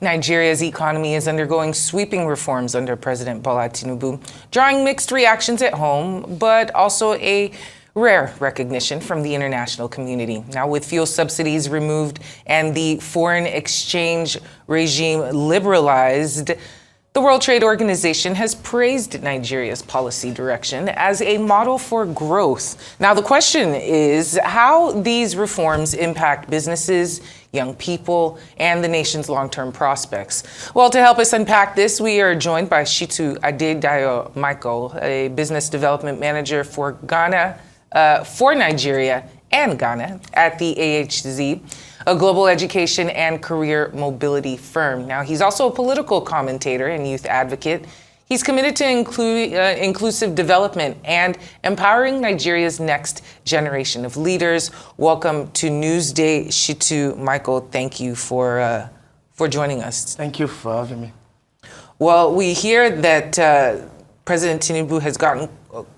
Nigeria's economy is undergoing sweeping reforms under President Bola Tinubu, drawing mixed reactions at home, but also a rare recognition from the international community. Now, with fuel subsidies removed and the foreign exchange regime liberalized, the World Trade Organization has praised Nigeria's policy direction as a model for growth. Now, the question is how these reforms impact businesses, young people, and the nation's long-term prospects. Well, to help us unpack this, we are joined by Adedayo Micheal, a business development manager for Nigeria and Ghana at the AHZ, a global education and career mobility firm. Now, he's also a political commentator and youth advocate. He's committed to inclusive development and empowering Nigeria's next generation of leaders. Welcome to Newsday, Micheal. Thank you for joining us. Thank you for having me. Well, we hear that President Tinubu has gotten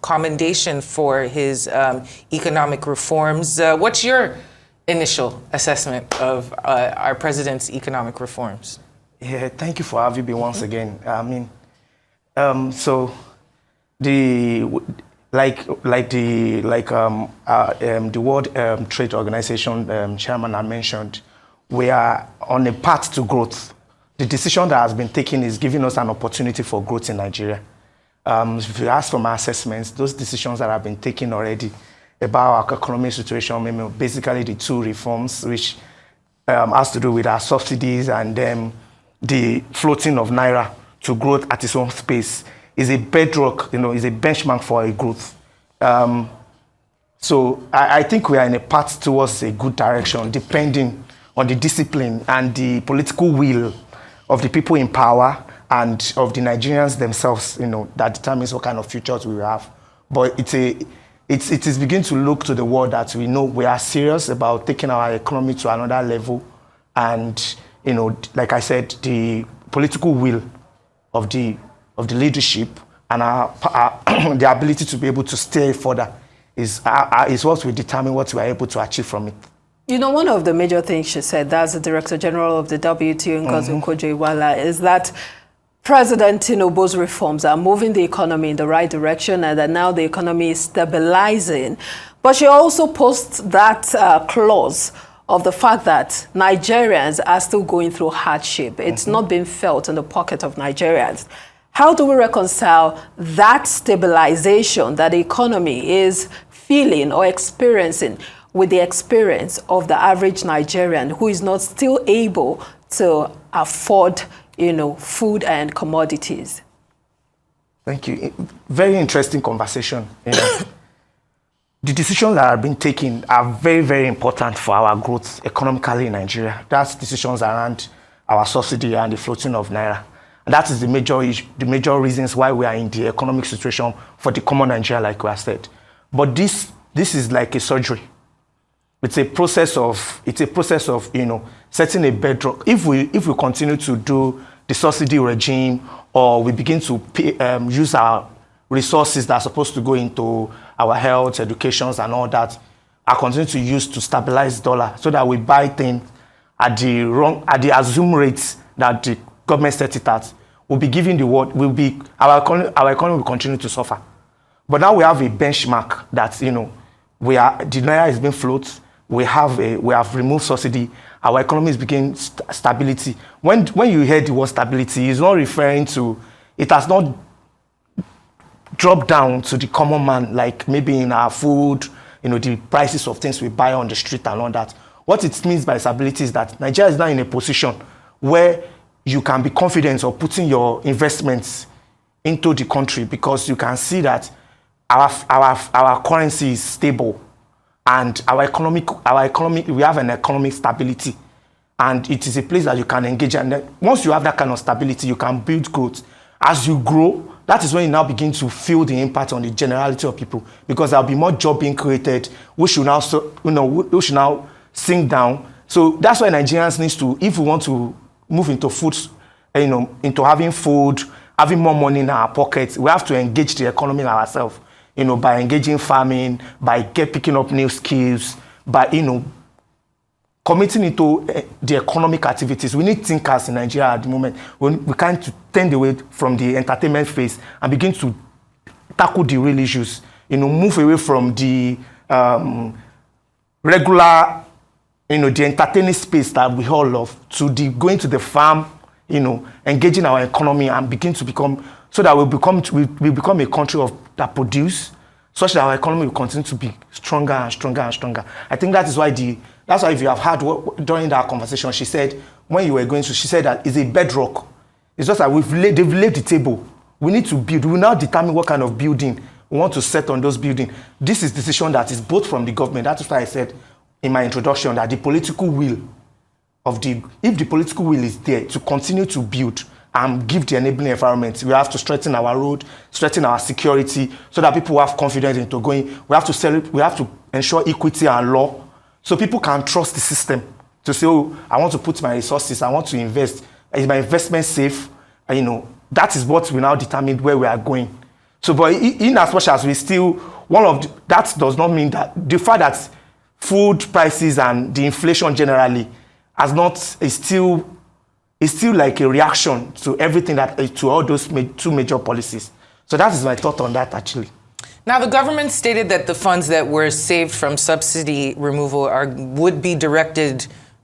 commendation for his economic reforms. What's your initial assessment of our president's economic reforms? Yeah, thank you for having me once again. I mean, so the World Trade Organization chairman I mentioned, we are on a path to growth. The decision that has been taken is giving us an opportunity for growth in Nigeria. If you ask for my assessments, those decisions that have been taken already about our economic situation, basically the two reforms, which has to do with our subsidies and the floating of Naira to growth at its own pace, is a bedrock, is a benchmark for a growth. So I think we are in a path towards a good direction, depending on the discipline and the political will of the people in power and of the Nigerians themselves, that determines what kind of futures we will have. But it is beginning to look to the world that we know we are serious about taking our economy to another level. And, like I said, the political will of the leadership and the ability to be able to stay further is what will determine what we are able to achieve from it. One of the major things she said, that's the Director General of the WTO, Ngozi Okonjo-Iweala, is that President Tinubu's reforms are moving the economy in the right direction and that now the economy is stabilizing. But she also posts that clause of the fact that Nigerians are still going through hardship. It's not being felt in the pocket of Nigerians. How do we reconcile that stabilization that the economy is feeling or experiencing with the experience of the average Nigerian who is not still able to afford food and commodities? Thank you. Very interesting conversation. The decisions that have been taken are very, very important for our growth economically in Nigeria. That's decisions around our subsidy and the floating of Naira. And that is the major reasons why we are in the economic situation for the common Nigeria, like we have said. But this is like a surgery. It's a process of setting a bedrock. If we continue to do the subsidy regime, or we begin to use our resources that are supposed to go into our health, educations, and all that, are continue to use to stabilize the dollar, so that we buy things at the assumed rates that the government set it at, we'll be giving the world, our economy will continue to suffer. But now we have a benchmark that the Naira is being float. We have removed subsidy. Our economy is beginning stability. When you hear the word stability, it's not referring to, it has not dropped down to the common man, like maybe in our food, the prices of things we buy on the street and all that. What it means by stability is that Nigeria is now in a position where you can be confident of putting your investments into the country, because you can see that our currency is stable. And our economy, we have an economic stability, and it is a place that you can engage. And then once you have that kind of stability, you can build growth. As you grow, that is when you now begin to feel the impact on the generality of people, because there will be more job being created, which should now, which should now sink down. So that's why Nigerians need to, if we want to move into food, into having food, having more money in our pockets, we have to engage the economy ourselves. By engaging farming, by picking up new skills, by, committing into the economic activities. We need thinkers in Nigeria at the moment. We can't turn away from the entertainment phase and begin to tackle the real issues. Move away from the regular, the entertaining space that we all love to the going to the farm, engaging our economy and begin to become, so that we become a country that produce, such that our economy will continue to be stronger and stronger and stronger. I think that is why that's why if you have heard during that conversation, she said, when you were going to, she said that it's a bedrock. It's just that they've laid the table. We need to build. We will now determine what kind of building we want to set on those buildings. This is decision that is both from the government. That is why I said in my introduction that the political will if the political will is there to continue to build and give the enabling environment, we have to strengthen our road, strengthen our security, so that people have confidence into going. We have to ensure equity and law, so people can trust the system to say, oh, I want to put my resources, I want to invest. Is my investment safe? That is what we now determine where we are going. So, but in as much as we still, that does not mean that the fact that food prices and the inflation generally is still like a reaction to everything to all those two major policies. So that is my thought on that, actually. Now, the government stated that the funds that were saved from subsidy removal would be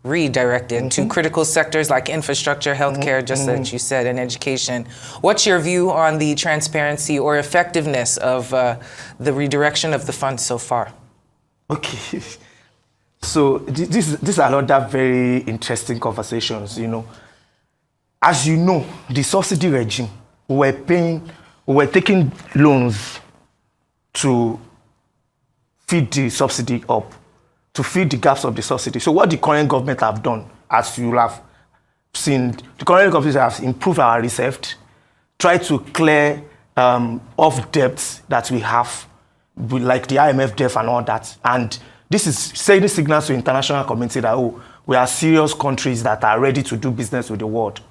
redirected to critical sectors like infrastructure, healthcare, just as you said, and education. What's your view on the transparency or effectiveness of the redirection of the funds so far? Okay. So these are another very interesting conversations, As you know, the subsidy regime, we were taking loans to feed the subsidy up, to fill the gaps of the subsidy. So what the current government have done, as you have seen, the current government has improved our reserve, tried to clear off debts that we have, like the IMF debt and all that. And this is sending signals to the international community that, we are serious countries that are ready to do business with the world.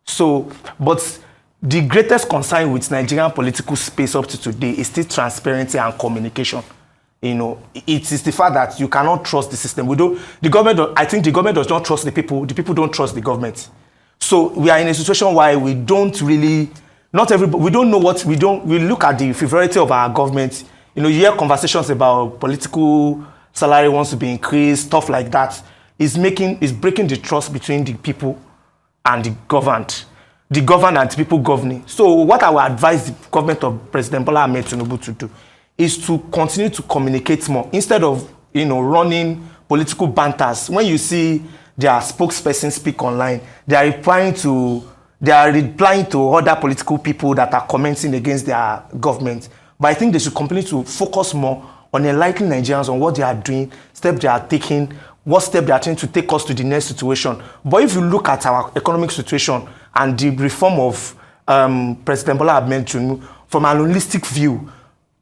So, but the greatest concern with Nigerian political space up to today is still transparency and communication. It is the fact that you cannot trust the system. I think the government does not trust the people don't trust the government. So we are in a situation where we don't really, we don't know we look at the frivolity of our government. You hear conversations about political salary wants to be increased, stuff like that. Is breaking the trust between the people and the governed and the people governing. So what I would advise the government of President Bola Ahmed Tinubu to do is to continue to communicate more instead of running political banters. When you see their spokesperson speak online, they are replying to other political people that are commenting against their government. But I think they should continue to focus more on enlightening Nigerians on what they are doing, steps they are taking, what step they are trying to take us to the next situation. But if you look at our economic situation and the reform of President Bola Ahmed Tinubu from an holistic view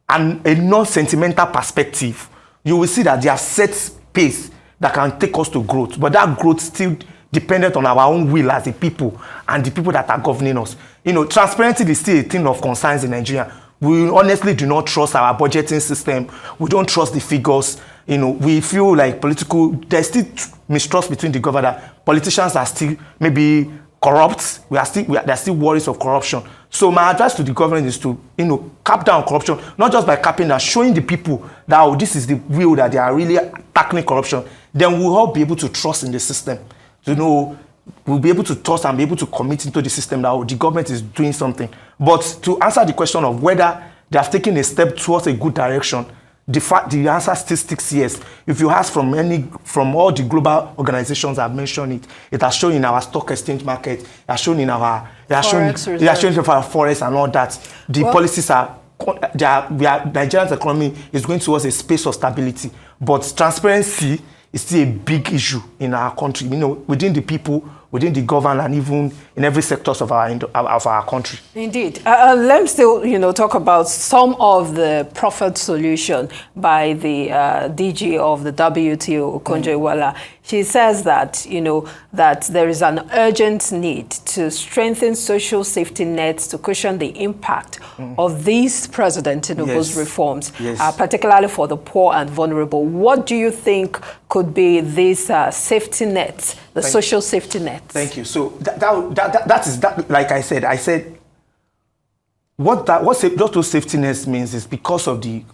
and a non-sentimental perspective, you will see that they are set pace that can take us to growth. But that growth still dependent on our own will as a people and the people that are governing us. Transparency is still a thing of concerns in Nigeria. We honestly do not trust our budgeting system. We don't trust the figures. We feel like there's still mistrust between the government. Politicians are still maybe corrupt. There's still worries of corruption. So my advice to the government is to, cap down corruption, not just by capping that, showing the people that this is the will that they are really tackling corruption. Then we'll all be able to trust in the system. We'll be able to trust and be able to commit into the system that the government is doing something. But to answer the question of whether they have taken a step towards a good direction, the answer still sticks yes. If you ask from all the global organizations I've mentioned, it has shown in our stock exchange market, it has shown in our forests and all that. The policies Nigeria's economy is going towards a space of stability, but transparency is still a big issue in our country. Within the people, within the government, and even in every sectors of our country. Indeed. Let's still, talk about some of the proffered solution by the DG of the WTO, Okonjo-Iweala. She says that, that there is an urgent need to strengthen social safety nets to cushion the impact of these President Tinubu's reforms, particularly for the poor and vulnerable. What do you think could be these safety nets, the social safety nets? Thank you. So that is like I said, what those safety nets means is because of the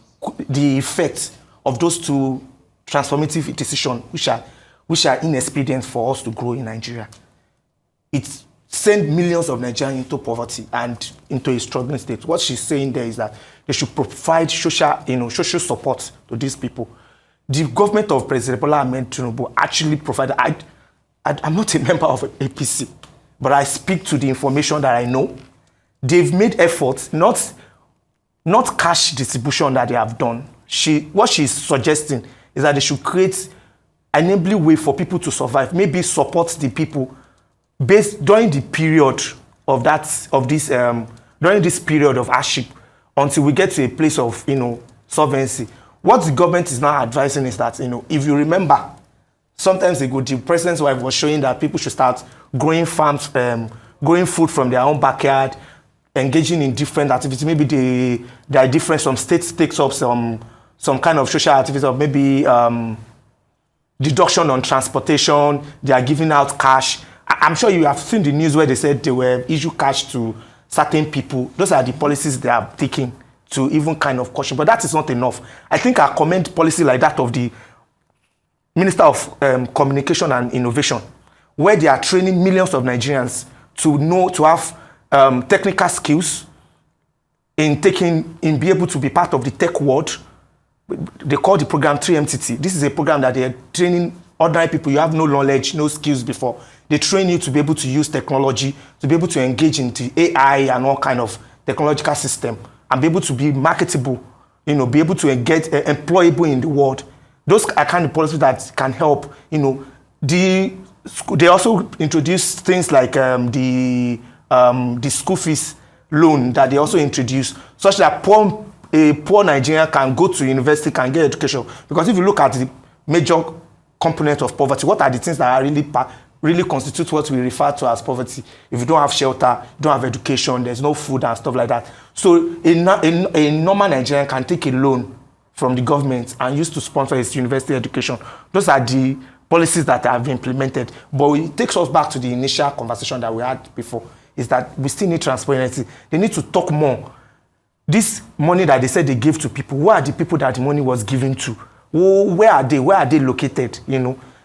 effect of those two transformative decisions, which are inexpedient for us to grow in Nigeria. It sent millions of Nigerians into poverty and into a struggling state. What she's saying there is that they should provide social support to these people. The government of President Bola Ahmed Tinubu actually provided. I'm not a member of APC, but I speak to the information that I know. They've made efforts, not cash distribution that they have done. What she's suggesting is that they should create an enabling way for people to survive, maybe support the people based during the period during this period of hardship until we get to a place of solvency. What the government is now advising is that if you remember, sometimes ago the president's wife was showing that people should start growing farms, growing food from their own backyard, engaging in different activities. Maybe they are different. Some states takes up some kind of social activities, or maybe deduction on transportation. They are giving out cash. I'm sure you have seen the news where they said they were issue cash to certain people. Those are the policies they are taking to even kind of caution. But that is not enough. I think I commend policy like that of the Minister of Communication and Innovation, where they are training millions of Nigerians to have technical skills in be able to be part of the tech world. They call the program 3MTT. This is a program that they are training ordinary people. You have no knowledge, no skills before. They train you to be able to use technology, to be able to engage into AI and all kind of technological system, and be able to be marketable, be able to get employable in the world. Those are kind of policies that can help. They also introduce things like the school fees loan that they also introduce, such that a poor Nigerian can go to university, can get education. Because if you look at the major component of poverty, what are the things that are really constitute what we refer to as poverty? If you don't have shelter, you don't have education, there's no food and stuff like that. So a normal Nigerian can take a loan from the government and use to sponsor his university education. Those are the policies that have been implemented. But it takes us back to the initial conversation that we had before, is that we still need transparency. They need to talk more. This money that they said they gave to people, who are the people that the money was given to? Where are they? Where are they located?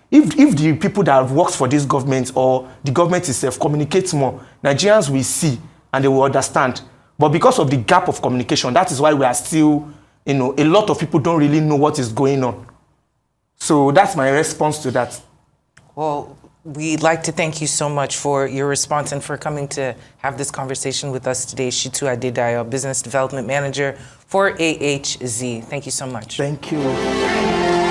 If the people that work for this government or the government itself communicates more, Nigerians will see and they will understand. But because of the gap of communication, that is why we are still, a lot of people don't really know what is going on. So that's my response to that. Well, we'd like to thank you so much for your response and for coming to have this conversation with us today. Shitu Adedayo, Business Development Manager for AHZ. Thank you so much. Thank you.